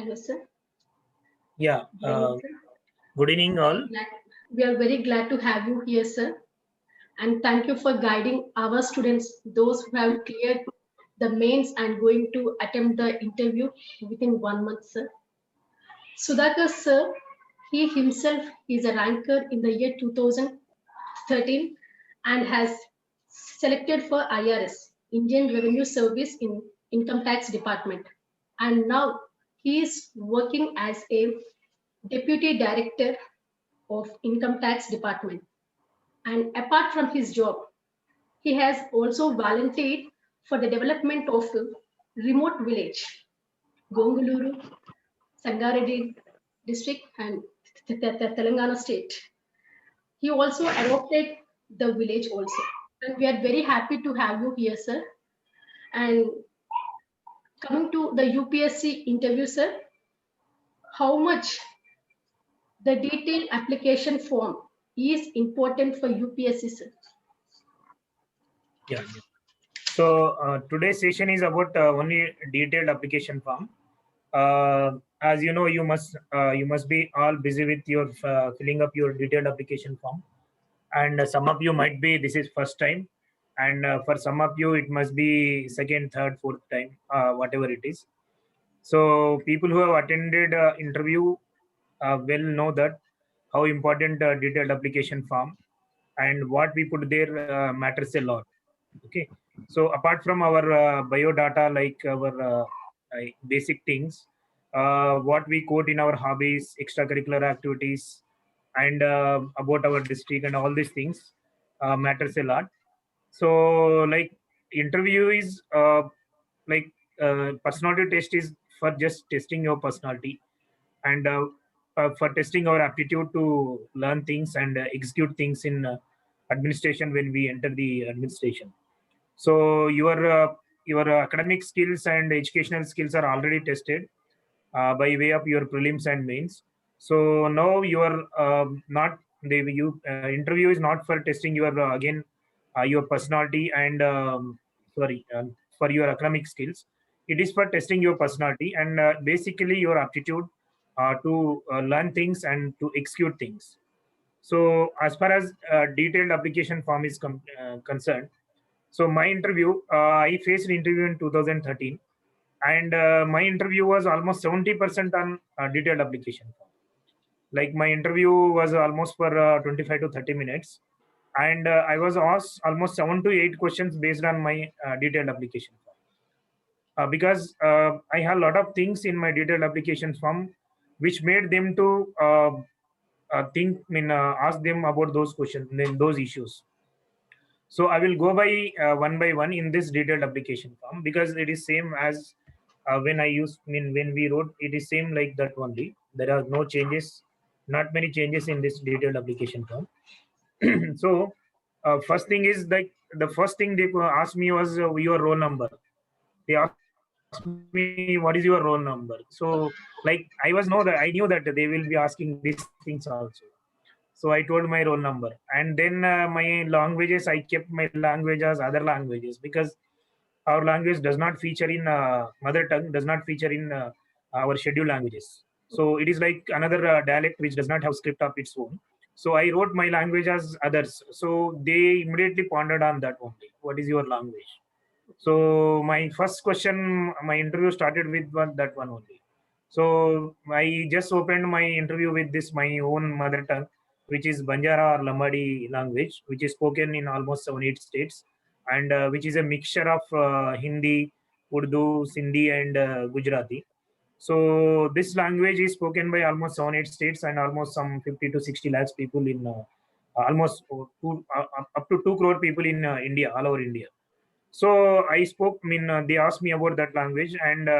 Hello, sir. Yeah, Good evening, sir. good evening all. We are very glad to have you here, sir. And thank you for guiding our students, those who have cleared the mains and going to attempt the interview within 1 month, sir. Sudhakar, sir, he himself is a ranker in the year 2013 and has selected for IRS, Indian Revenue Service in Income Tax Department. And now he is working as a Deputy Director of Income Tax Department. And apart from his job, he has also volunteered for the development of a remote village, Gonguluru, Sangareddy district and Telangana state. He also adopted the village also. And we are very happy to have you here, sir. And coming to the UPSC interview, sir, how much the detailed application form is important for UPSC, sir? Yeah. So today's session is about only detailed application form. As you know, you must be all busy with your filling up your detailed application form, and some of you might be this is first time, and for some of you it must be second, third, fourth time, whatever it is. So people who have attended interview will know that how important detailed application form and what we put there matters a lot. Okay, so apart from our biodata, like our basic things, what we quote in our hobbies, extracurricular activities, and about our district and all these things matters a lot. So like interview is like personality test is for just testing your personality, and for testing our aptitude to learn things and execute things in administration when we enter the administration. So your academic skills and educational skills are already tested by way of your prelims and mains. So now you are not the you interview is not for testing your again your personality and sorry for your academic skills. It is for testing your personality and basically your aptitude to learn things and to execute things. So as far as detailed application form is concerned, so my interview, I faced an interview in 2013, and my interview was almost 70% on detailed application form. Like my interview was almost for 25 to 30 minutes, and I was asked almost 7 to 8 questions based on my detailed application form. Because I have a lot of things in my detailed application form, which made them to ask them about those questions, then those issues. So I will go by one in this detailed application form because it is same as when I use when we wrote it is same like that only. There are no changes, not many changes in this detailed application form. So first thing is like the first thing they asked me was your roll number. They asked me what is your roll number. So like I knew that they will be asking these things also. So I told my roll number, and then my languages, I kept my language as other languages because our language does not feature in mother tongue, does not feature in our scheduled languages. So it is like another dialect which does not have script of its own. So I wrote my language as others. So they immediately pondered on that only. What is your language? So my first question, my interview started with that one only. So I just opened my interview with this my own mother tongue, which is Banjara or Lambadi language, which is spoken in almost 7 8 states, and which is a mixture of Hindi, Urdu, Sindhi, and Gujarati. So this language is spoken by almost 7 8 states and almost some 50 to 60 lakhs people in almost up to 2 crore people in India, all over India. So I spoke. They asked me about that language, and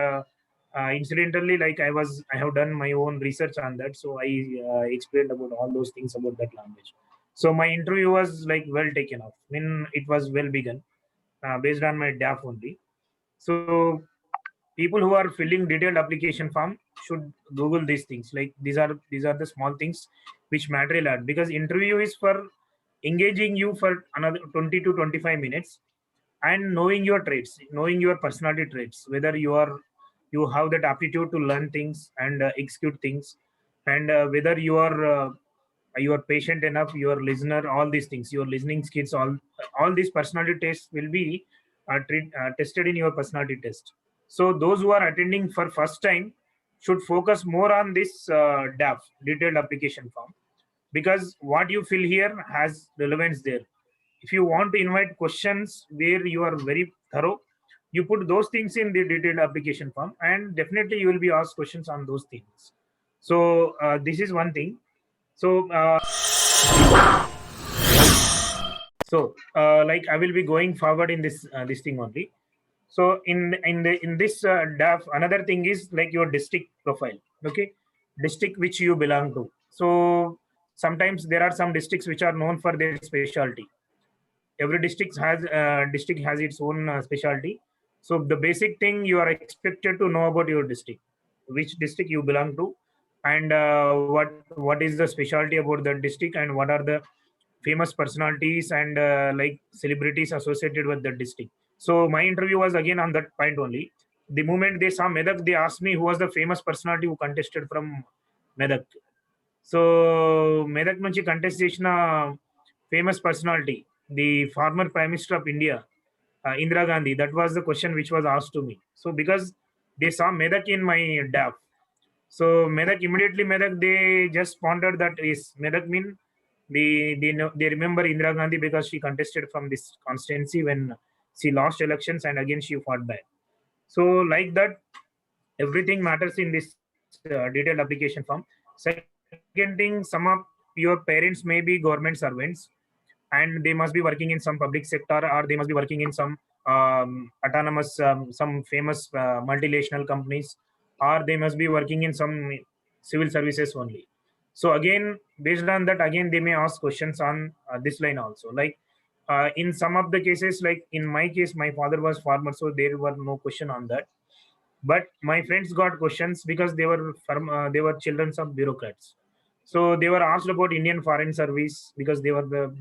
incidentally, like I have done my own research on that. So I explained about all those things about that language. So my interview was like well taken off. It was well begun based on my DAF only. So people who are filling detailed application form should Google these things. Like these are the small things which matter a lot because interview is for engaging you for another 20 to 25 minutes and knowing your traits, knowing your personality traits, whether you are you have that aptitude to learn things and execute things, and whether you are patient enough, you are listener, all these things, your listening skills, all these personality tests will be tested in your personality test. So those who are attending for first time should focus more on this DAF, detailed application form, because what you fill here has relevance there. If you want to invite questions where you are very thorough, you put those things in the detailed application form, and definitely you will be asked questions on those things. So this is one thing. So like I will be going forward in this thing only. So in this DAF, another thing is like your district profile. Okay, district which you belong to. So sometimes there are some districts which are known for their specialty. Every district has its own specialty. So the basic thing, you are expected to know about your district, which district you belong to, and what is the specialty about that district, and what are the famous personalities and like celebrities associated with that district. So my interview was again on that point only. The moment they saw Medak, they asked me who was the famous personality who contested from Medak. So Medak నుంచి contest చేసిన famous personality, the former Prime Minister of India, Indira Gandhi. That was the question which was asked to me. So because they saw Medak in my DAF, so Medak immediately, Medak, they just pondered that is Medak mean they remember Indira Gandhi because she contested from this constituency when she lost elections and again she fought back. So like that, everything matters in this detailed application form. Second thing, some of your parents may be government servants, and they must be working in some public sector, or they must be working in some autonomous, some famous multinational companies, or they must be working in some civil services only. So again, based on that, again they may ask questions on this line also. Like in some of the cases, like in my case, my father was farmer, so there were no question on that. But my friends got questions because they were children of bureaucrats. So they were asked about Indian Foreign Service because they were the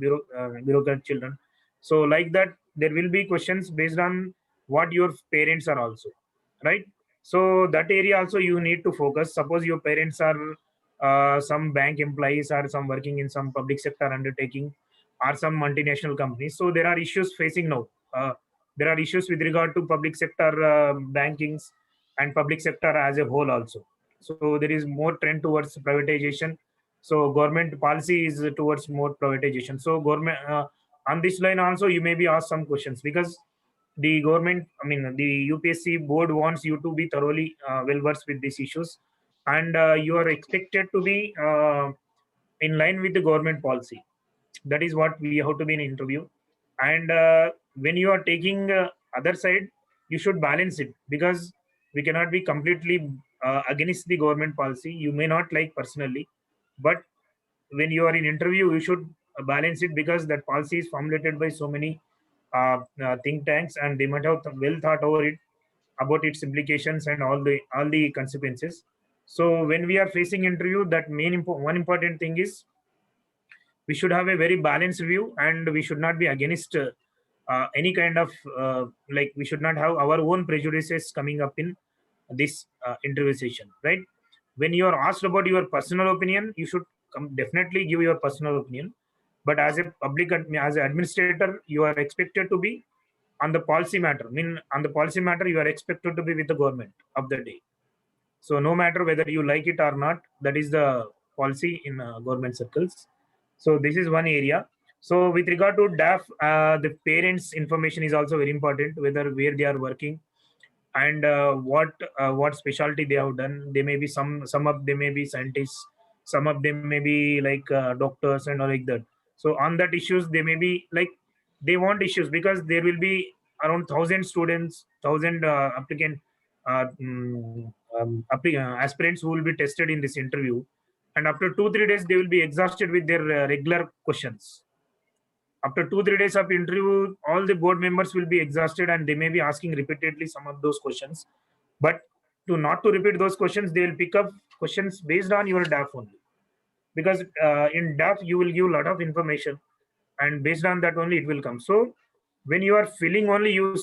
bureaucrat children. So like that, there will be questions based on what your parents are also, right? So that area also you need to focus. Suppose your parents are some bank employees, or some working in some public sector undertaking, or some multinational companies. So there are issues facing now. There are issues with regard to public sector bankings and public sector as a whole also. So there is more trend towards privatization. So government policy is towards more privatization. So government on this line also you may be asked some questions, because the government, I mean the UPSC board wants you to be thoroughly well versed with these issues, and you are expected to be in line with the government policy. That is what we have to be in interview. And when you are taking other side, you should balance it, because we cannot be completely against the government policy. You may not like personally, but when you are in interview, you should balance it, because that policy is formulated by so many think tanks, and they might have well thought over it, about its implications and all the consequences. So when we are facing interview, that one important thing is we should have a very balanced view, and we should not be against any kind of like, we should not have our own prejudices coming up in this interview session, right? When you are asked about your personal opinion, you should definitely give your personal opinion. But as a as an administrator, you are expected to be on the policy matter. I mean, on the policy matter, you are expected to be with the government of the day. So no matter whether you like it or not, that is the policy in government circles. So this is one area. So with regard to DAF, the parents' information is also very important, whether where they are working, and what specialty they have done. They may be some of them may be scientists, some of them may be like doctors and all like that. So on that issues, they may be like, they want issues, because there will be around 1,000 students, 1,000 applicant aspirants who will be tested in this interview, and after 2 3 days they will be exhausted with their regular questions. After 2 3 days of interview, all the board members will be exhausted, and they may be asking repeatedly some of those questions. But to not to repeat those questions, they will pick up questions based on your DAF only, because in DAF you will give a lot of information, and based on that only it will come. So when you are filling only, you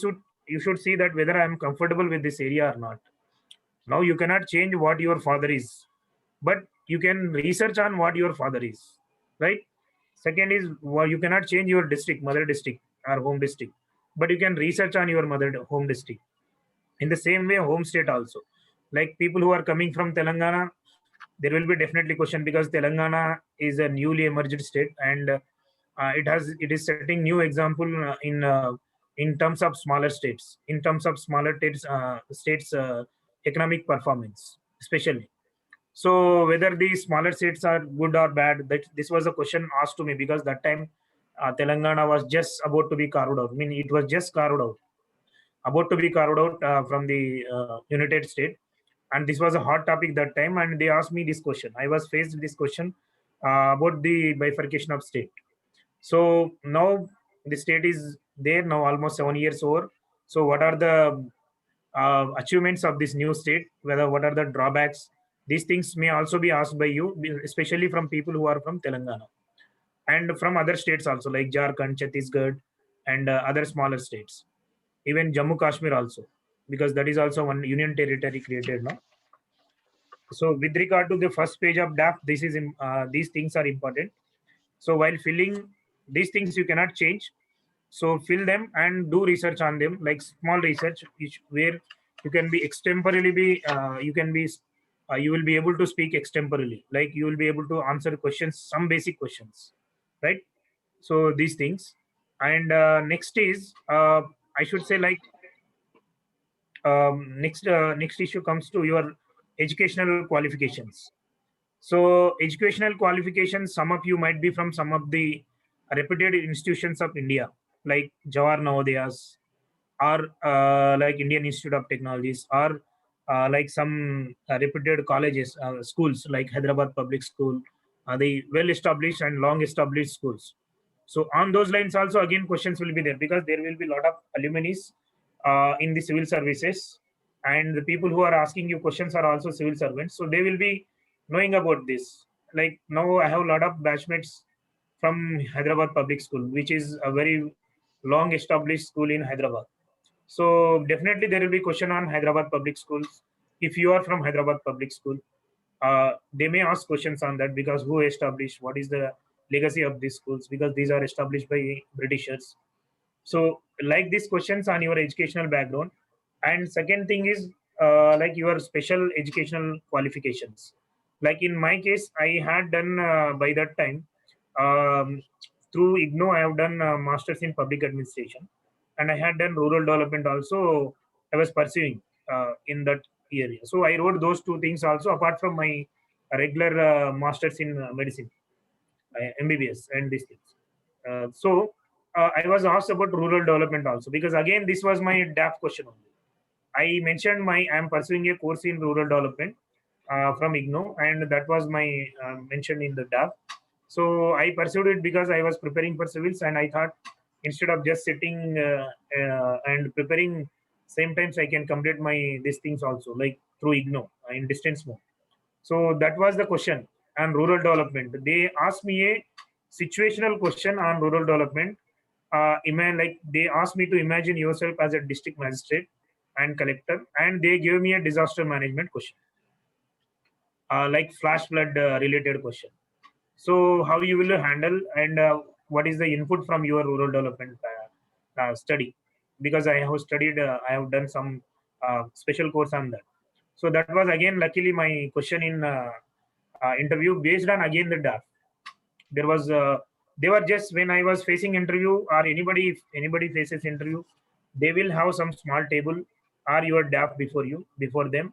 should see that whether I am comfortable with this area or not. Now you cannot change what your father is, but you can research on what your father is, right? Second is, you cannot change your district, mother district or home district, but you can research on your mother home district. In the same way, home state also, like people who are coming from Telangana, there will be definitely question, because Telangana is a newly emerged state, and it is setting new example in terms of smaller states, in terms of smaller states economic performance especially. So whether these smaller states are good or bad, that this was a question asked to me, because that time Telangana was just about to be carved out. I mean, it was just carved out, about to be carved out from the United State, and this was a hot topic that time. And they asked me this question. I was faced with this question about the bifurcation of state. So now the state is there now, almost 7 years over. So what are the achievements of this new state? Whether what are the drawbacks? These things may also be asked by you, especially from people who are from Telangana and from other states also, like Jharkhand, Chhattisgarh, and other smaller states, even Jammu Kashmir also, because that is also one union territory created now. So with regard to the first page of DAF, these things are important. So while filling these things, you cannot change. So fill them and do research on them, like small research, where you can be extemporally be you will be able to speak extemporally, like you will be able to answer questions, some basic questions, right? So these things. And next is, I should say, like, next issue comes to your educational qualifications. So educational qualifications, some of you might be from some of the reputed institutions of India, like Jawahar Navodayas, or like Indian Institute of Technologies, or like some reputed colleges, schools like Hyderabad Public School, the well established and long established schools. So on those lines also, again, questions will be there, because there will be a lot of alumni in the civil services, and the people who are asking you questions are also civil servants, so they will be knowing about this. Like now I have a lot of batchmates from Hyderabad Public School, which is a very long established school in Hyderabad. So definitely there will be question on Hyderabad Public Schools. If you are from Hyderabad Public School, they may ask questions on that, because who established, what is the legacy of these schools, because these are established by Britishers. So like these questions on your educational background. And second thing is, like your special educational qualifications. Like in my case, I had done by that time, um, through IGNO, I have done masters in public administration, and I had done rural development also. I was pursuing in that area. So I wrote those two things also, apart from my regular masters in medicine, MBBS, and these things. So I was asked about rural development also, because again this was my DAF question only. I mentioned I am pursuing a course in rural development from IGNO, and that was my mentioned in the DAF. So I pursued it because I was preparing for civils, and I thought, instead of just sitting and preparing, same times I can complete my these things also, like through IGNO in distance mode. So that was the question on rural development. They asked me a situational question on rural development. Like they asked me to imagine yourself as a district magistrate and collector, and they gave me a disaster management question, like flash flood related question. So how you will handle, and what is the input from your rural development study? Because I have studied, I have done some special course on that. So that was again luckily my question in interview, based on again the DAF. There was they were just, when I was facing interview, or anybody, if anybody faces interview, they will have some small table or your DAF before them,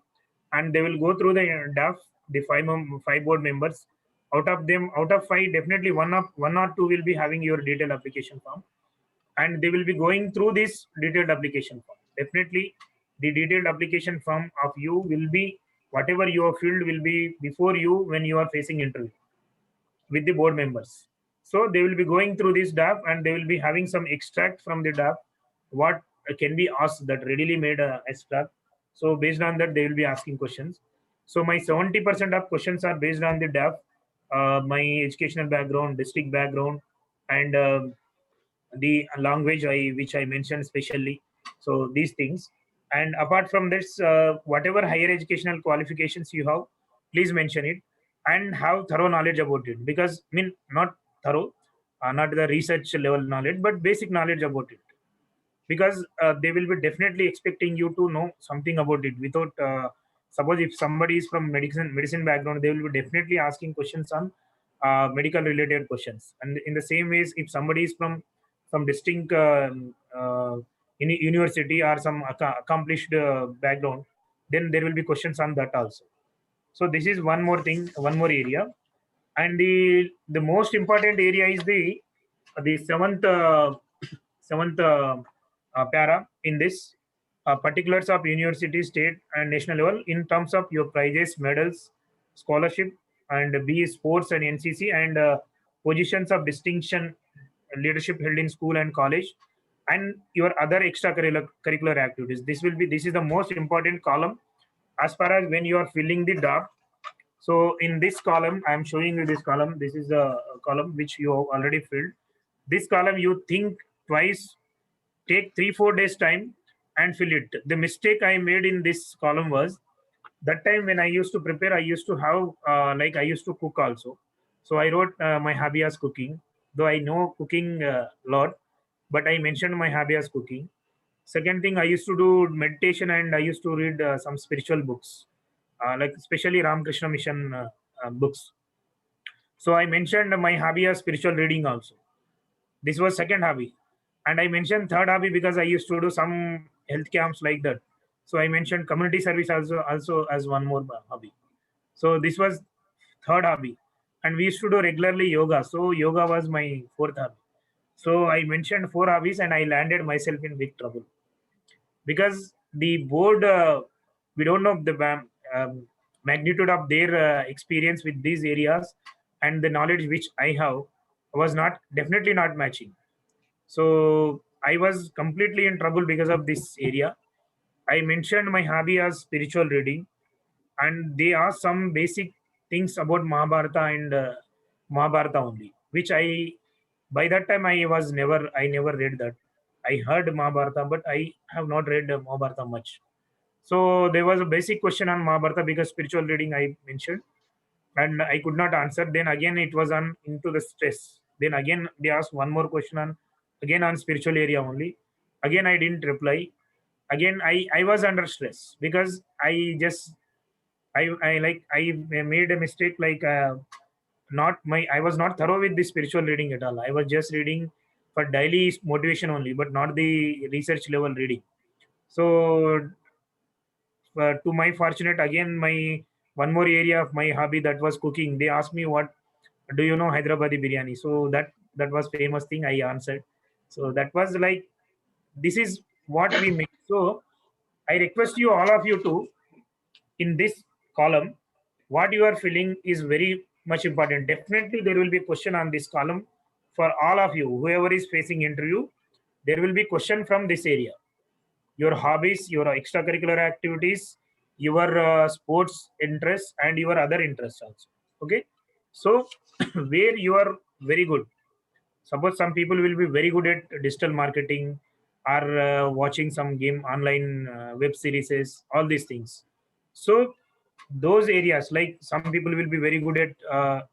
and they will go through the DAF, the five board members. Out of them, out of five, definitely one or two will be having your detailed application form, and they will be going through this detailed application form. Definitely, the detailed application form of you will be, whatever you have filled will be before you when you are facing interview with the board members. So they will be going through this DAF, and they will be having some extract from the DAF, what can be asked, that readily made extract. So based on that, they will be asking questions. So my 70% of questions are based on the DAF, my educational background, district background, and the language which I mentioned specially. So these things. And apart from this, whatever higher educational qualifications you have, please mention it and have thorough knowledge about it. Because I mean, not thorough, not the research level knowledge, but basic knowledge about it. Because they will be definitely expecting you to know something about it. Without, suppose if somebody is from medicine background, they will be definitely asking questions on medical related questions. And in the same ways, if somebody is from some distinct university or some accomplished background, then there will be questions on that also. So this is one more thing, one more area. And the most important area is the seventh para in this, particulars of university, state, and national level in terms of your prizes, medals, scholarship, and be sports and NCC, and positions of distinction, leadership held in school and college, and your other extracurricular curricular activities. This is the most important column as far as when you are filling the draft. So in this column, I am showing you this column. This is the column which you have already filled. This column you think twice, take 3-4 days time and fill it. The mistake I made in this column was that time when I used to prepare, I used to have like I used to cook also. So I wrote my hobby as cooking, though I know cooking a lot, but I mentioned my hobby as cooking. Second thing, I used to do meditation and I used to read some spiritual books, like especially Ramakrishna Mission books. So I mentioned my hobby as spiritual reading also. This was second hobby. And I mentioned third hobby because I used to do some health camps like that. So I mentioned community service also as one more hobby. So this was third hobby. And we used to do regularly yoga. So yoga was my fourth hobby. So I mentioned four hobbies and I landed myself in big trouble because the board, we don't know the magnitude of their experience with these areas, and the knowledge which I have was not definitely not matching. So I was completely in trouble because of this area. I mentioned my hobby as spiritual reading, and they asked some basic things about Mahabharata and Mahabharata only, which I by that time I never read that. I heard Mahabharata, but I have not read Mahabharata much. So there was a basic question on Mahabharata because spiritual reading I mentioned, and I could not answer. Then again it was on into the stress. Then again they asked one more question on again on spiritual area only. Again I didn't reply. Again I was under stress because I made a mistake like not my I was not thorough with the spiritual reading at all. I was just reading for daily motivation only, but not the research level reading. So to my fortunate, again my one more area of my hobby, that was cooking. They asked me, what do you know Hyderabadi biryani? So that was famous thing I answered. So that was like, this is what we make. So I request you, all of you, to in this column, what you are filling is very much important. Definitely there will be a question on this column for all of you. Whoever is facing interview, there will be question from this area: your hobbies, your extracurricular activities, your sports interests, and your other interests also. Okay, so where you are very good. Suppose some people will be very good at digital marketing, or watching some game online, web series, all these things. So those areas, like some people will be very good at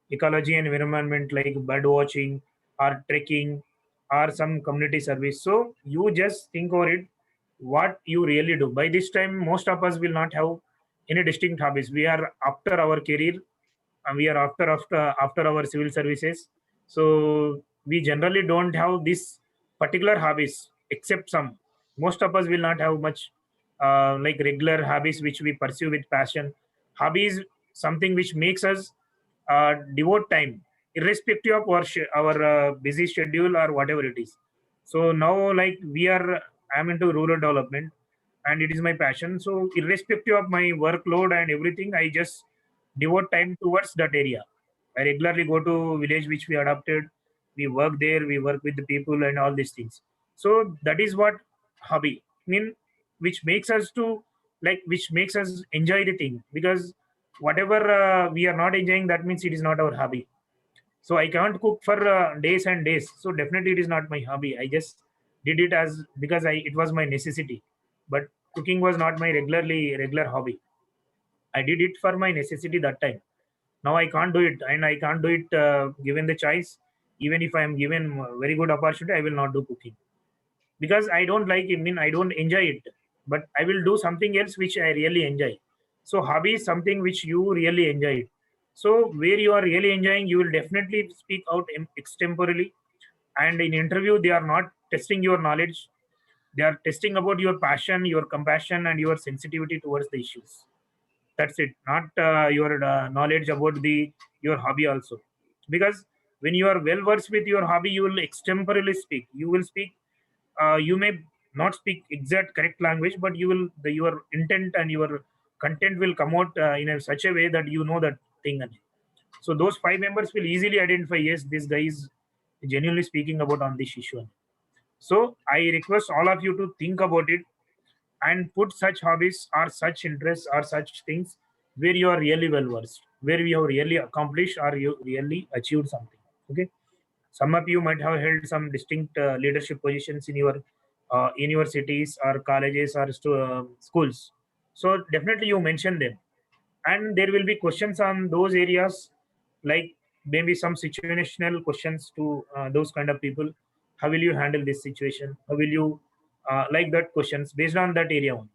ecology and environment, like bird watching or trekking or some community service. So you just think over it, what you really do. By this time, most of us will not have any distinct hobbies. We are after our career, and we are after our civil services. So we generally don't have this particular hobbies, except some. Most of us will not have much like regular hobbies which we pursue with passion. Hobby is something which makes us devote time irrespective of our busy schedule or whatever it is. So now, like, I'm into rural development and it is my passion. So irrespective of my workload and everything, I just devote time towards that area. I regularly go to village which we adopted. We work there. We work with the people and all these things. So that is what hobby mean, which makes us to which makes us enjoy the thing. Because whatever we are not enjoying, that means it is not our hobby. So I can't cook for days and days. So definitely it is not my hobby. I just did it as because I it was my necessity. But cooking was not my regular hobby. I did it for my necessity that time. Now I can't do it, and I can't do it given the choice. Even if I am given very good opportunity, I will not do cooking because I don't like it. I mean, I don't enjoy it. But I will do something else which I really enjoy. So hobby is something which you really enjoy it. So where you are really enjoying, you will definitely speak out extemporally. And in interview, they are not testing your knowledge. They are testing about your passion, your compassion, and your sensitivity towards the issues. That's it, not your knowledge about the your hobby also. Because when you are well versed with your hobby, you will extemporally speak, you will speak, you may not speak exact correct language, but you will your intent and your content will come out in such a way that you know that thing. So those five members will easily identify, yes, this guy is genuinely speaking about on this issue. So I request all of you to think about it and put such hobbies or such interests or such things where you are really well versed, where you have really accomplished or you really achieved something. Okay, some of you might have held some distinct leadership positions in your universities or colleges or schools. So definitely you mention them, and there will be questions on those areas, like maybe some situational questions to those kind of people. How will you handle this situation? How will you like that questions based on that area only.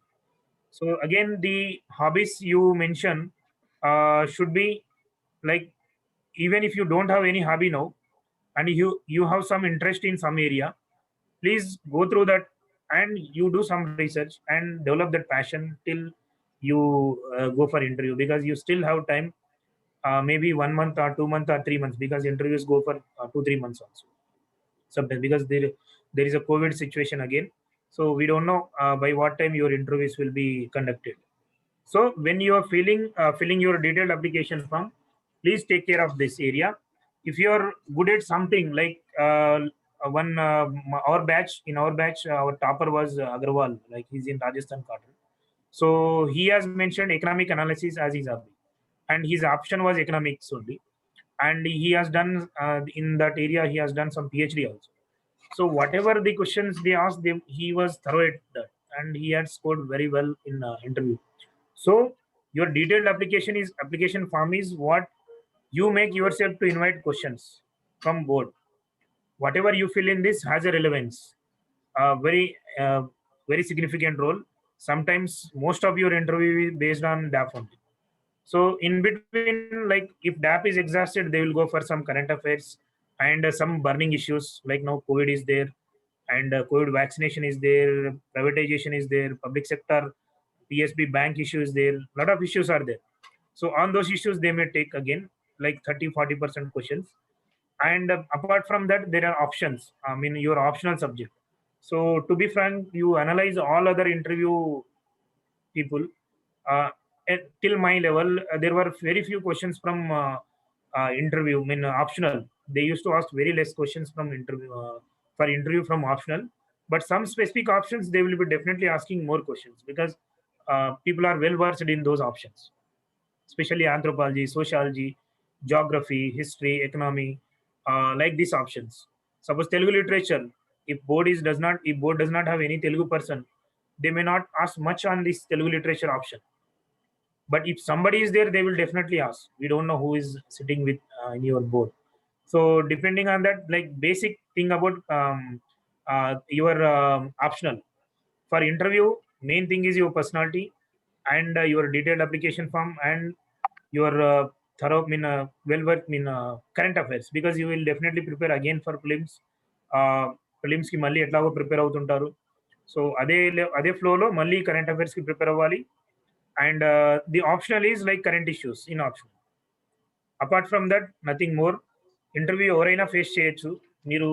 So again, the hobbies you mention should be like, even if you don't have any hobby now and you have some interest in some area, please go through that and you do some research and develop that passion till you go for interview, because you still have time, maybe 1 month or 2 months or 3 months, because interviews go for 2 3 months also sometimes, because there is a COVID situation again. So we don't know by what time your interviews will be conducted. So when you are filling your detailed application form, please take care of this area. If you are good at something, like one our batch, our topper was Agarwal, like he's in Rajasthan Cotton. So he has mentioned economic analysis as his hobby, and his option was economics only. And he has done in that area. He has done some PhD also. So whatever the questions they asked, he was thorough at that, and he had scored very well in interview. So your detailed application form is what you make yourself to invite questions from board. Whatever you fill in this has a relevance, very significant role. Sometimes most of your interview is based on DAP only. So in between, like if DAP is exhausted, they will go for some current affairs and some burning issues, like now COVID is there, and COVID vaccination is there, privatization is there, public sector PSB bank issue is there. A lot of issues are there. So on those issues, they may take again like 30-40% questions. And apart from that, there are options. I mean, your optional subject. So to be frank, you analyze all other interview people. Uh, till my level, there were very few questions from interview. I mean, optional. They used to ask very less questions from interview for interview from optional. But some specific options, they will be definitely asking more questions, because people are well versed in those options, especially anthropology, sociology, geography, history, economy, like these options. Suppose Telugu literature, if board does not have any Telugu person, they may not ask much on this Telugu literature option. But if somebody is there, they will definitely ask. We don't know who is sitting with in your board. So depending on that, like basic thing about your optional for interview, main thing is your personality and your detailed application form and your thorough well work current affairs, because you will definitely prepare again for prelims. Prelims కి మళ్ళీ ఎట్లాగో prepare అవుతుంటారు. So అదే ఫ్లోలో మళ్ళీ current affairs కి prepare అవ్వాలి. And the optional is like current issues in option. Apart from that nothing more. Interview ఎవరైనా ఫేస్ చేయొచ్చు. మీరు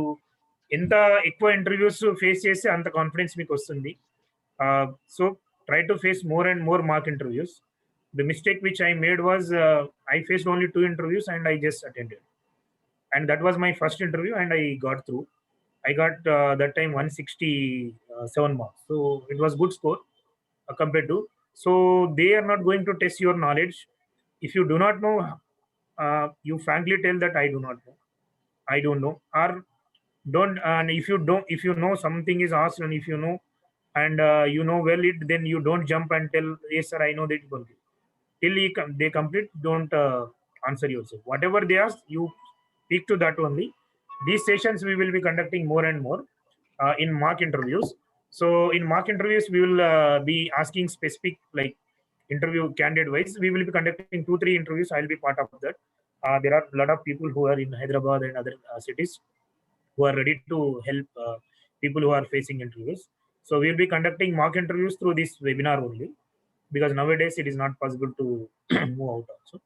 ఎంత ఎక్కువ ఇంటర్వ్యూస్ ఫేస్ చేస్తే అంత కాన్ఫిడెన్స్ మీకు వస్తుంది. So try to face more and more mock interviews. The mistake which I made was I faced only 2 interviews and I just attended. And that was my first interview and I got through. I got that time 167 marks. So it was good score compared to. So they are not going to test your knowledge. If you do not know, you frankly tell that I do not know. I don't know. Or don't. And if you know something is asked, and if you know and you know well it, then you don't jump and tell, yes sir, I know that complete. Till they complete, don't answer yourself. Whatever they ask, you speak to that only. These sessions we will be conducting more and more in mock interviews. So in mock interviews we will be asking specific, like interview candidate wise, we will be conducting 2-3 interviews. I'll be part of that. There are a lot of people who are in Hyderabad and other cities who are ready to help people who are facing interviews. So we'll be conducting mock interviews through this webinar only, because nowadays it is not possible to move out also.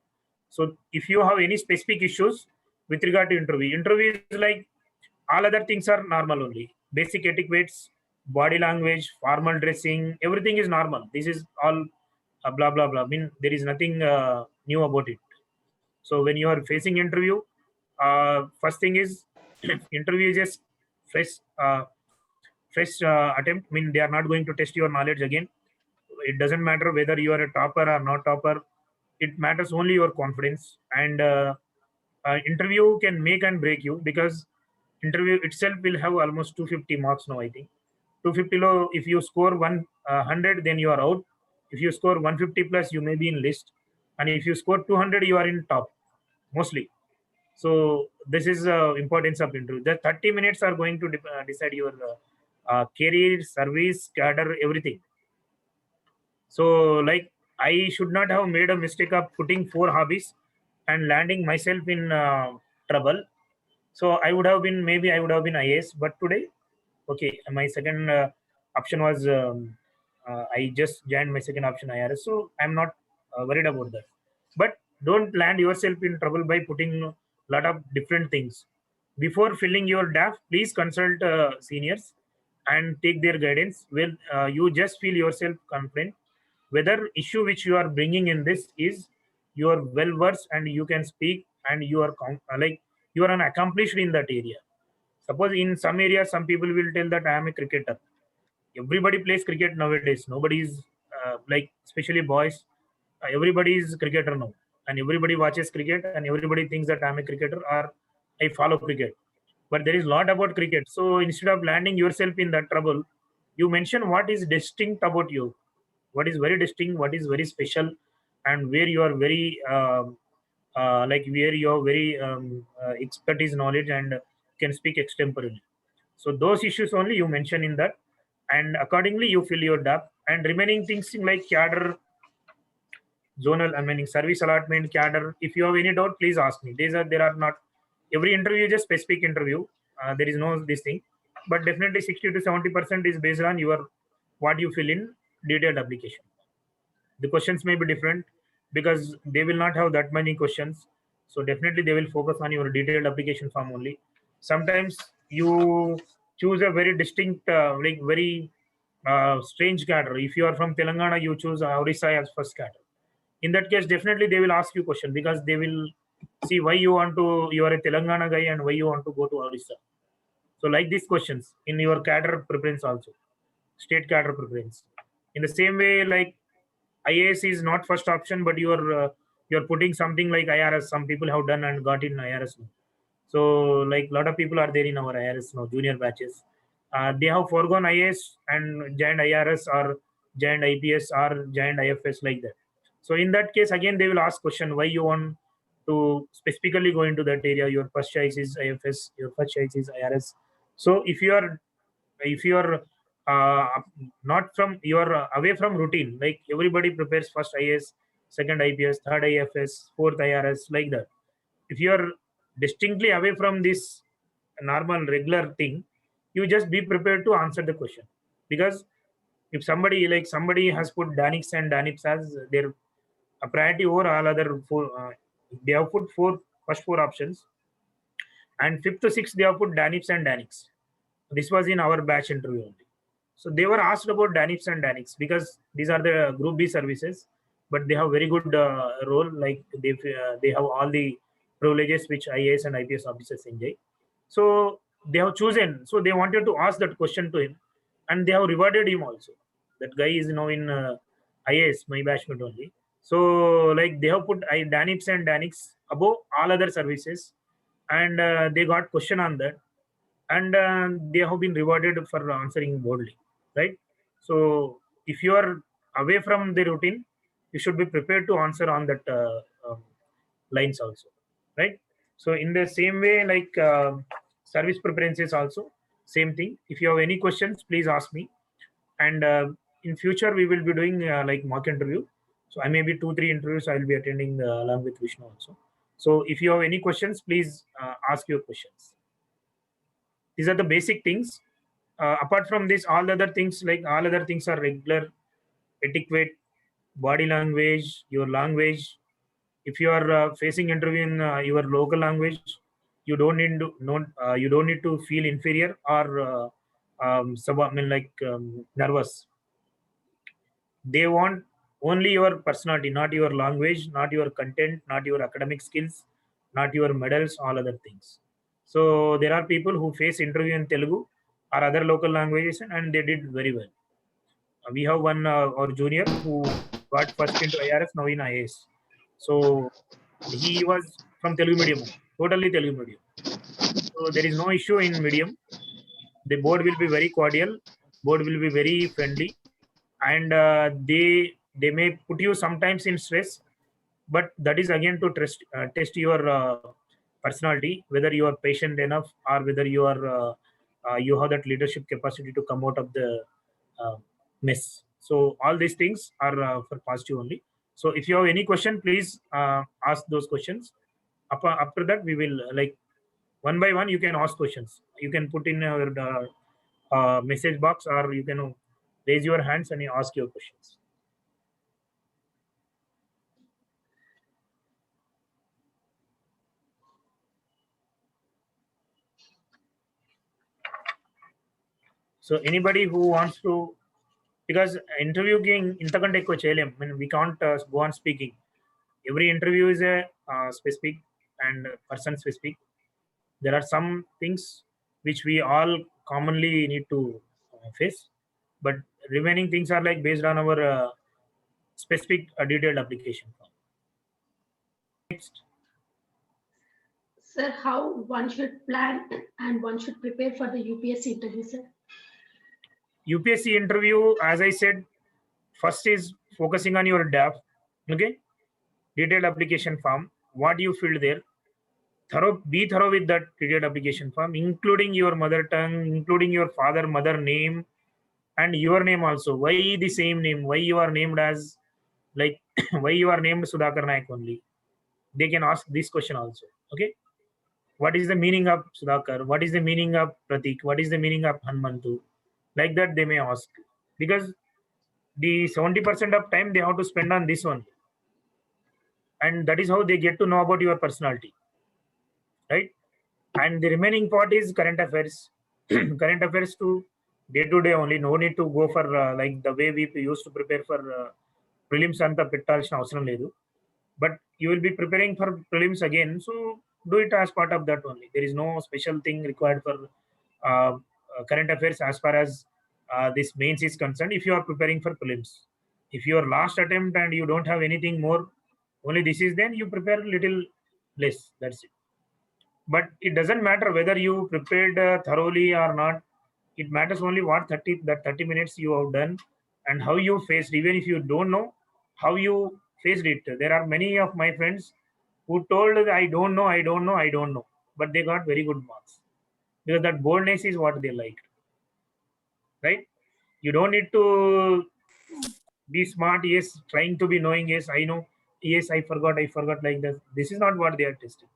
So if you have any specific issues with regard to interview is like all other things are normal only. Basic etiquettes, body language, formal dressing, everything is normal. This is all blah blah blah. I mean, there is nothing new about it. So when you are facing interview, first thing is interview is just fresh, attempt. I mean, they are not going to test your knowledge again. It doesn't matter whether you are a topper or not topper. It matters only your confidence. And interview can make and break you, because interview itself will have almost 250 marks now, I think. 250 low, if you score 100, then you are out. If you score 150 plus, you may be in list. And if you score 200, you are in top, mostly. So this is importance of interview. The 30 minutes are going to decide your career, service, cadre, everything. So like, I should not have made a mistake of putting 4 hobbies and landing myself in trouble. So I would have been, maybe I would have been IAS, but today, okay, my second option was I just joined my second option IRS. So I'm not worried about that. But don't land yourself in trouble by putting a lot of different things. Before filling your DAF, please consult seniors and take their guidance. Well, you just feel yourself confident whether issue which you are bringing in this is you are well versed and you can speak, and you are like you are an accomplished in that area. Suppose in some areas some people will tell that I am a cricketer. Everybody plays cricket nowadays. Nobody is like, especially boys, everybody is cricketer now, and everybody watches cricket, and everybody thinks that I'm a cricketer or I follow cricket. But there is a lot about cricket. So instead of landing yourself in that trouble, you mention what is distinct about you, what is very distinct, what is very special, and where you are very like where you are very expertise knowledge and can speak extemporally. So those issues only you mention in that, and accordingly you fill your DAP. And remaining things like cadre, zonal, I mean service allotment, cadre. If you have any doubt, please ask me. There are not every interview is a specific interview. There is no this thing, but definitely 60 to 70% is based on your what you fill in detailed application. The questions may be different because they will not have that many questions. So definitely they will focus on your detailed application form only. Sometimes you choose a very distinct, like very strange cadre. If you are from Telangana, you choose Odisha as first cadre. In that case, definitely they will ask you question, because they will see why you want to, you are a Telangana guy and why you want to go to Odisha. So like these questions in your cadre preference also, state cadre preference. In the same way, like IAS is not first option, but you're putting something like IRS. Some people have done and got in IRS now. So like a lot of people are there in our IRS now, junior batches. They have foregone IAS and joined IRS or joined IPS or joined IFS like that. So in that case, again they will ask question why you want to specifically go into that area. Your first choice is IFS. Your first choice is IRS. So if you are uh, not from you are away from routine, like everybody prepares first IS, second IPS, third IFS, fourth IRS, like that. If you are distinctly away from this normal regular thing, you just be prepared to answer the question. Because if somebody has put Danix and Danips as their a priority over all other four, they have put first four options, and fifth to sixth they have put Danips and Danix. This was in our batch interview only. So they were asked about Danips and Danix because these are the Group B services, but they have very good role. Like they have all the privileges which IAS and IPS officers enjoy. So they have chosen. So they wanted to ask that question to him, and they have rewarded him also. That guy is now in IAS, my batchmate only. So like they have put Danips and Danix above all other services, and they got question on that, and they have been rewarded for answering boldly, right? So if you are away from the routine, you should be prepared to answer on that lines also, right? So in the same way, like service preferences also, same thing. If you have any questions, please ask me. And in future, we will be doing like mock interview. So I may be 2-3 interviews I will be attending along with Vishnu also. So if you have any questions, please ask your questions. These are the basic things. Apart from this, all other things, like all other things are regular etiquette, body language, your language. If you are facing interview in your local language, you don't need to feel inferior or I mean, like nervous. They want only your personality, not your language, not your content, not your academic skills, not your medals, all other things. So there are people who face interview in Telugu or other local languages and they did very well. We have one our junior who got first into IRS, now in IAS. So he was from Telugu medium, totally Telugu medium. So there is no issue in medium. The board will be very cordial, board will be very friendly, and they may put you sometimes in stress, but that is again to test your personality, whether you are patient enough or whether you are you have that leadership capacity to come out of the uh, mess. So all these things are for positive only. So if you have any question, please ask those questions. After that, we will like one by one you can ask questions. You can put in your message box, or you can raise your hands and you ask your questions. So anybody who wants to, because interview ఇంతకంటే ఎక్కువ చేయలేం. I mean, we can't go on speaking. Every interview is a specific and person specific. There are some things which we all commonly need to face, but remaining things are like based on our specific detailed application form. Next. Sir, how one should plan and one should prepare for the UPSC interview, sir? UPSC interview, as I said, first is focusing on your DAF, okay, detailed application form. What you filled there, be thorough with that detailed application form, including your mother tongue, including your father mother name, and your name also. Why the same name? Why you are named as, like why you are named Sudhakar Naik only? They can ask this question also. Okay, what is the meaning of Sudhakar? What is the meaning of Pratik? What is the meaning of Hanumantu? Like that they may ask, because the 70% of time they have to spend on this one, and that is how they get to know about your personality, right? And the remaining part is current affairs. Current affairs to day only. No need to go for like the way we used to prepare for prelims anta pettalsina avasaram ledu. But you will be preparing for prelims again, so do it as part of that only. There is no special thing required for current affairs as far as this mains is concerned. If you are preparing for prelims, if your last attempt and you don't have anything more, only this is, then you prepare little less, that's it. But it doesn't matter whether you prepared thoroughly or not. It matters only what 30 minutes you have done and how you faced. Even if you don't know how you faced it, there are many of my friends who told, I don't know, but they got very good marks, because that boldness is what they like, right? You don't need to be smart, yes, trying to be knowing, yes, I know, yes, I forgot, like that. This is not what they are testing.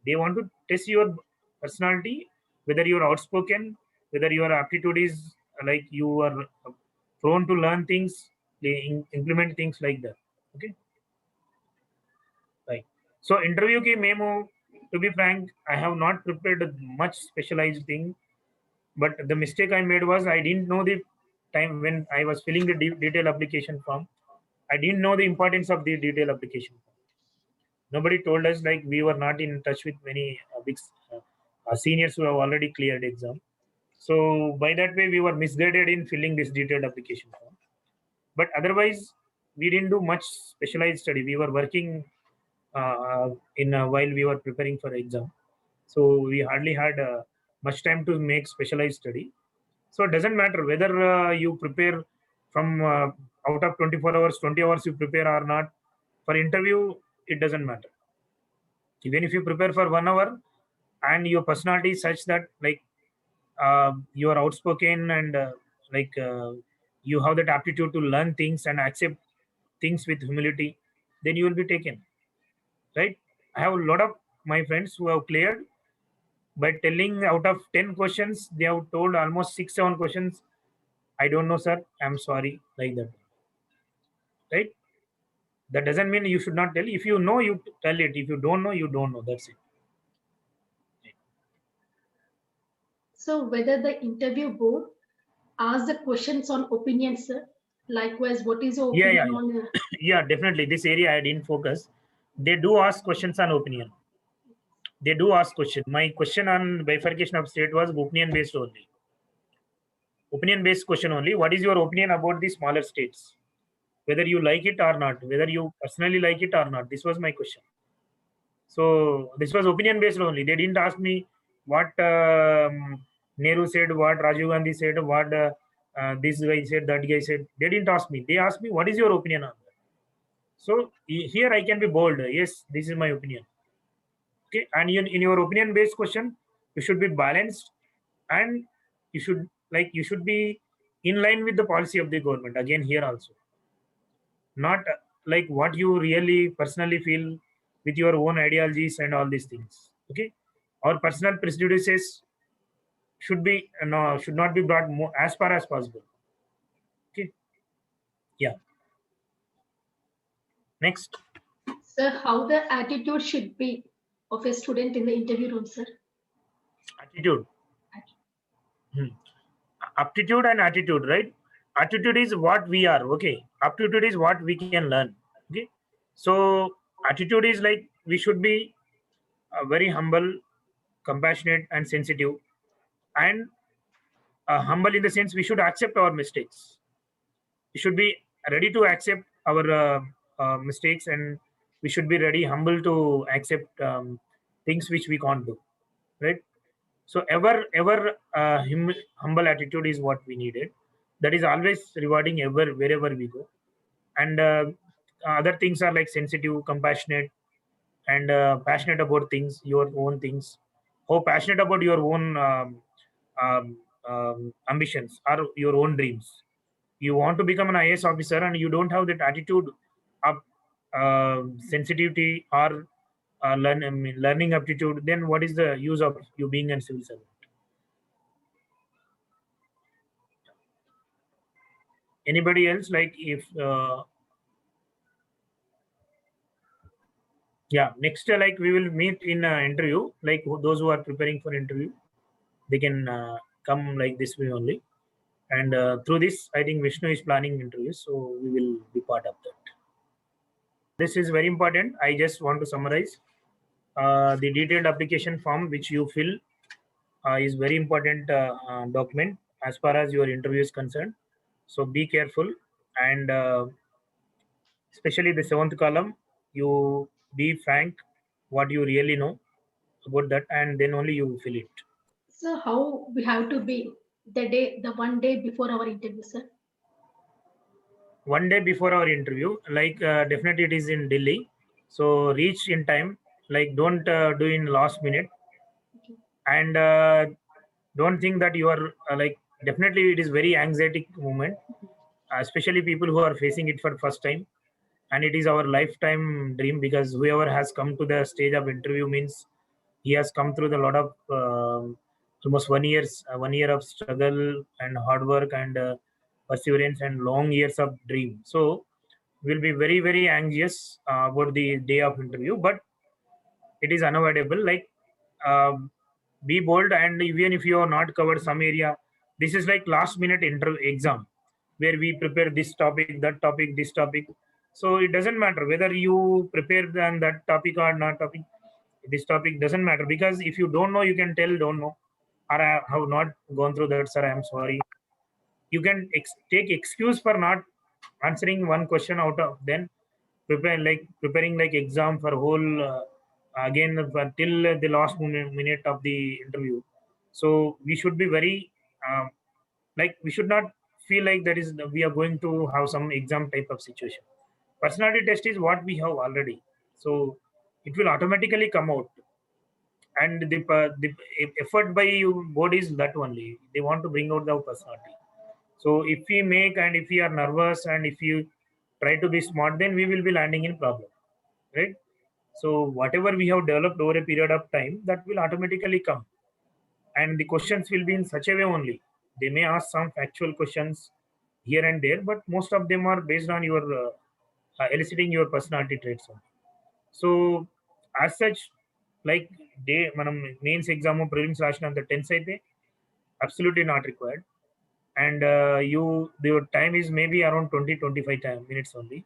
They want to test your personality, whether you are outspoken, whether your aptitude is like you are prone to learn things, implement things like that. Okay, right. So interview ki memo, to be frank, I have not prepared much specialized thing, but the mistake I made was I didn't know the time when I was filling the detailed application form. I didn't know the importance of the detailed application form. Nobody told us, like we were not in touch with many big seniors who have already cleared exam. So by that way, we were misguided in filling this detailed application form. But otherwise, we didn't do much specialized study. We were working in while we were preparing for exam. So we hardly had much time to make specialized study. So it doesn't matter whether you prepare from out of 24 hours, 20 hours you prepare or not. For interview, it doesn't matter. Even if you prepare for 1 hour and your personality is such that like you are outspoken and you have that aptitude to learn things and accept things with humility, then you will be taken, right? I have a lot of my friends who have cleared by telling out of 10 questions, they have told almost 6, 7 questions. I don't know, sir. I'm sorry, like that, right? That doesn't mean you should not tell. If you know, you tell it. If you don't know, you don't know. That's it. So whether the interview board asks the questions on opinions, sir. Likewise, what is your Yeah, opinion yeah, on? yeah. Yeah, definitely. This area I didn't focus. They do ask questions on opinion. They do ask question. My question on bifurcation of state was opinion based only. Opinion based question only. What is your opinion about the smaller states? Whether you like it or not, whether you personally like it or not. This was my question. So this was opinion based only. They didn't ask me what Nehru said, what Rajiv Gandhi said, what this guy said, that guy said. They didn't ask me. They asked me, what is your opinion on that? So here I can be bold. Yes, this is my opinion. Okay, and in your opinion based question, you should be balanced and you should be in line with the policy of the government. Again, here also, not like what you really personally feel with your own ideologies and all these things. Okay, our personal prejudices should be no should not be brought more, as far as possible. Okay, yeah. Next, Sir, how the attitude should be of a student in the interview room, sir? attitude. Hmm. Aptitude and attitude, right? Attitude is what we are. Okay, aptitude is what we can learn. Okay, so attitude is like we should be very humble, compassionate and sensitive, and humble in the sense we should accept our mistakes. We should be ready to accept our mistakes, and we should be ready humble to accept things which we can't do, right? So ever humble attitude is what we needed. That is always rewarding ever wherever we go. And other things are like sensitive, compassionate, and passionate about things, your own things. How passionate about your own um, ambitions or your own dreams. You want to become an IAS officer and you don't have that attitude of sensitivity or learning aptitude, then what is the use of you being a civil servant? Anybody else? Like if yeah, next like we will meet in interview. Like those who are preparing for interview, they can come like this way only. And through this, I think Vishnu is planning interviews, so we will be part of that. This is very important. I just want to summarize the detailed application form which you fill is very important document as far as your interview is concerned. So be careful, and especially the seventh column, you be frank what you really know about that, and then only you fill it. So how we have to be the 1 day before our interview, sir? 1 day before our interview, like definitely it is in Delhi, so reach in time. Like don't do in last minute, Okay. and don't think that you are like definitely it is very anxiety moment, especially people who are facing it for first time, and it is our lifetime dream because whoever has come to the stage of interview means he has come through the lot of almost 1 year of struggle and hard work and perseverance and long years of dream. So we'll be very anxious about the day of interview, but it is unavoidable. Like um, be bold, and even if you are not covered some area, this is like last minute interview exam where we prepare this topic, that topic, this topic. So it doesn't matter whether you prepare on that topic or not topic. This topic doesn't matter because if you don't know, you can tell don't know, or I have not gone through that, sir. I am sorry. You can take excuse for not answering one question out of then preparing like exam for whole again till the last minute of the interview. So we should be very like we should not feel like that is we are going to have some exam type of situation. Personality test is what we have already, so it will automatically come out, and the effort by you board is that only they want to bring out the personality. So if we make and if we are nervous and if you try to be smart, then we will be landing in problem, right? So whatever we have developed over a period of time, that will automatically come, and the questions will be in such a way only. They may ask some factual questions here and there, but most of them are based on your eliciting your personality traits only. So as such, like day మనం mains exam prelims రాసినంత tense అయితే absolutely not required. And your time is maybe around 20-25 minutes only.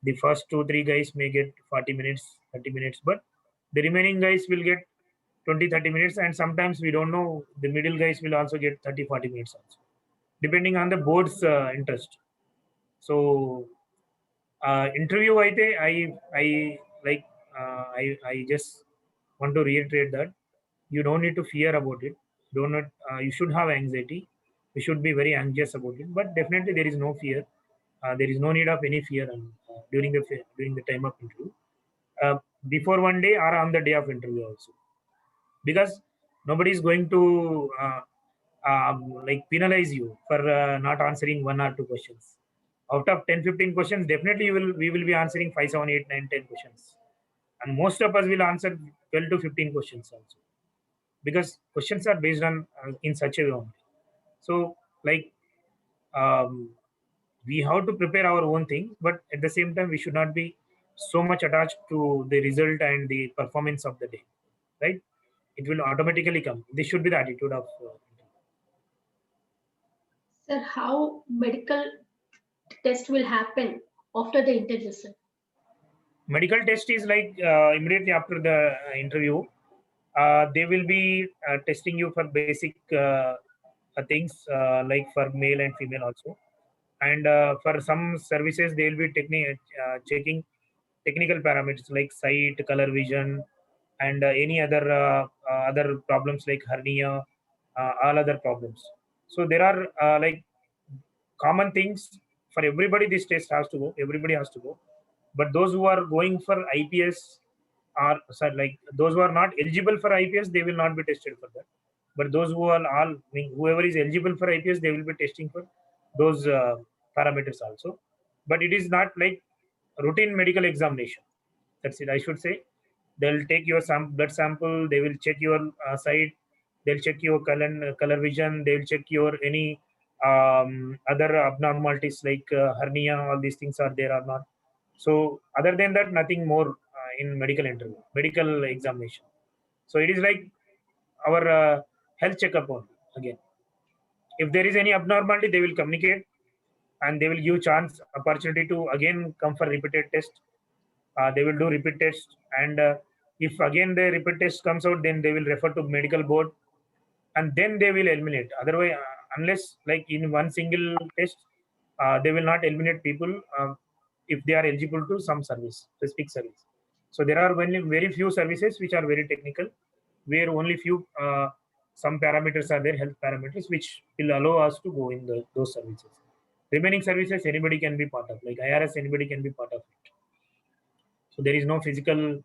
The first 2-3 guys may get 40 minutes, 30 minutes, but the remaining guys will get 20-30 minutes, and sometimes we don't know, the middle guys will also get 30-40 minutes also, depending on the board's interest. So interview aithe I like I just want to reiterate that you don't need to fear about it. Do not you should have anxiety, you should be very anxious about it, but definitely there is no fear. There is no need of any fear during the time of interview, uh, before one day or on the day of interview also, because nobody is going to like penalize you for not answering 1 or 2 questions. Out of 10-15 questions, definitely we will be answering 5, 7, 8, 9, 10 questions, and most of us will answer 12 to 15 questions also, because questions are based on in such a way only. So like um, we have to prepare our own thing, but at the same time we should not be so much attached to the result and the performance of the day, right? It will automatically come. This should be the attitude of Sir, how medical test will happen after the interview, sir? medical test is like immediately after the interview, they will be testing you for basic things, like for male and female also, and for some services they will be checking technical parameters like sight, color vision, and any other problems like hernia, all other problems. So there are like common things for everybody. This test has to go. Everybody has to go. But those who are going for IPS are, sorry, like those who are not eligible for IPS, they will not be tested for that. But those who are all, I mean, whoever is eligible for IPS, they will be testing for those parameters also. But it is not like routine medical examination. That's it. I should say they'll take your blood sample. They will check your sight. They'll check your color vision. They'll check your any other abnormalities like hernia. All these things are there or not. So other than that, nothing more in medical examination. So it is like our health checkup only. Again, if there is any abnormality, they will communicate and they will give chance opportunity to again come for repeated test. They will do repeat test, and if again the repeat test comes out, then they will refer to medical board, and then they will eliminate. Otherwise, unless like in one single test, they will not eliminate people if they are eligible to some service, specific service. So there are very few services which are very technical, where only few some parameters are there, health parameters, which will allow us to go in those services. Remaining services, anybody can be part of. Like IRS, anybody can be part of it. So there is no physical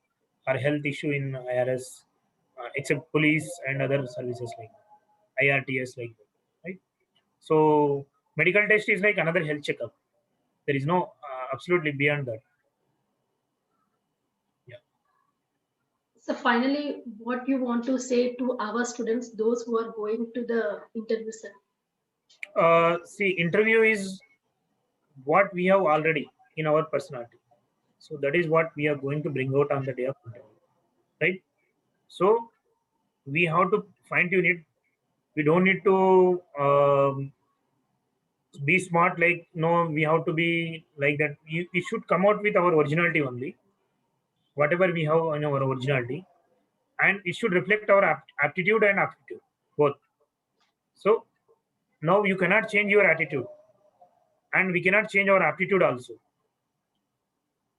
or health issue in IRS, except police and other services like IRTS, like that, right? So medical test is like another health checkup. There is no absolutely beyond that. Yeah. So finally, what you want to say to our students, those who are going to the interview, sir? See, interview is what we have already in our personality. So that is what we are going to bring out on the day of interview, right? So we have to fine tune it. We don't need to be smart. Like no, we have to be like that. We should come out with our originality only, whatever we have in our originality, and it should reflect our aptitude and aptitude both. So now you cannot change your attitude, and we cannot change our aptitude also.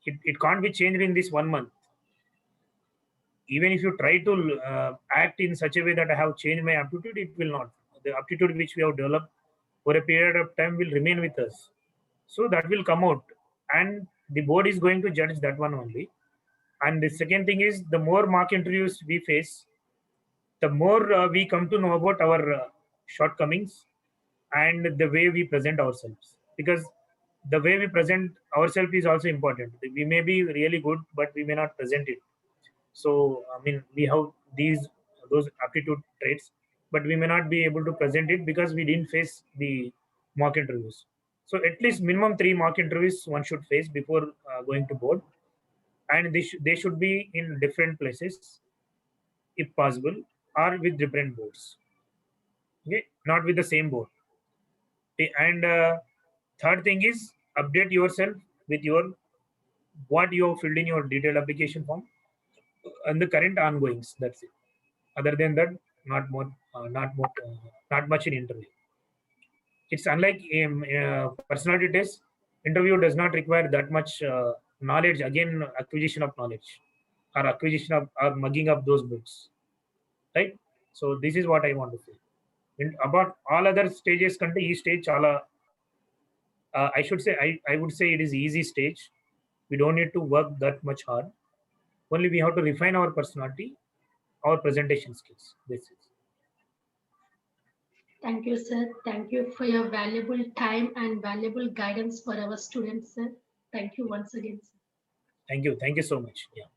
It can't be changed in this 1 month. Even if you try to act in such a way that I have changed my aptitude, it will not. The aptitude which we have developed for a period of time will remain with us. So that will come out, and the board is going to judge that one only. And the second thing is, the more mock interviews we face, the more we come to know about our shortcomings and the way we present ourselves. Because the way we present ourselves is also important. We may be really good, but we may not present it. So I mean, we have those aptitude traits, but we may not be able to present it because we didn't face the mock interviews. So at least minimum 3 mock interviews one should face before going to board, and they should be in different places if possible, or with different boards. Okay, not with the same board. Okay, and third thing is, update yourself with your what you have filled in your detailed application form and the current ongoings. That's it. Other than that, not more, not much in interview. It's unlike personality test. Interview does not require that much knowledge. Again, acquisition of knowledge, or acquisition of, or mugging up those books, right? So this is what I want to say. About all other stages కంటే ఈ stage చాలా I should say, I would say it is easy stage. We don't need to work that much hard. Only we have to refine our personality, our presentation skills. This is. Thank you, sir. Thank you for your valuable time and valuable guidance for our students, sir. Thank you once again, sir. Thank you so much. Yeah.